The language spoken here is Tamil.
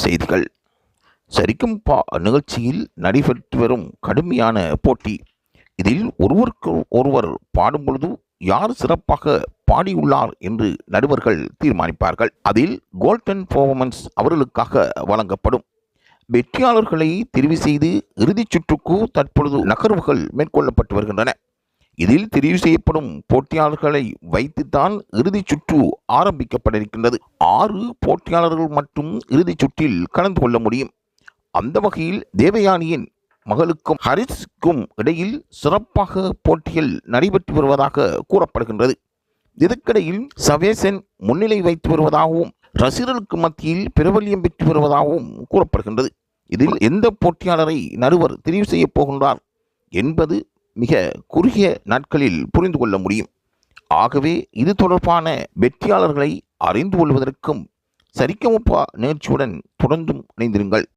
செய்திகள். சரிகமபா நிகழ்ச்சியில் நடைபெற்று வரும் கடுமையான போட்டி. இதில் ஒருவருக்கு ஒருவர் பாடும் பொழுது யார் சிறப்பாக பாடியுள்ளார் என்று நடுவர்கள் தீர்மானிப்பார்கள். அதில் கோல்டன் பெர்ஃபார்மன்ஸ் அவர்களுக்காக வழங்கப்படும். வெற்றியாளர்களை தெரிவு செய்து இறுதிச் சுற்றுக்கு தற்பொழுது நகர்வுகள் மேற்கொள்ளப்பட்டு வருகின்றன. இதில் தெரிவு செய்யப்படும் போட்டியாளர்களை வைத்துத்தான் இறுதிச் சுற்று ஆரம்பிக்கப்பட இருக்கின்றது. 6 போட்டியாளர்கள் மட்டும் இறுதிச் சுற்றில் கலந்து கொள்ள முடியும். அந்த வகையில் தேவயானியின் மகளுக்கும் ஹரிஸுக்கும் இடையில் சிறப்பாக போட்டிகள் நடைபெற்று வருவதாக கூறப்படுகின்றது. இதற்கிடையில் சவேசன் முன்னிலை வைத்து வருவதாகவும் ரசிகர்களுக்கு மத்தியில் பிரபல்யம் பெற்று வருவதாகவும் கூறப்படுகின்றது. இதில் எந்த போட்டியாளரை நடுவர் தெரிவு செய்ய போகின்றார் என்பது மிக குறுகிய நாட்களில் புரிந்து கொள்ள முடியும். ஆகவே இது தொடர்பான வெற்றியாளர்களை அறிந்து கொள்வதற்கும் சரிகமபா நிகழ்ச்சியுடன் தொடர்ந்தும் இணைந்திருங்கள்.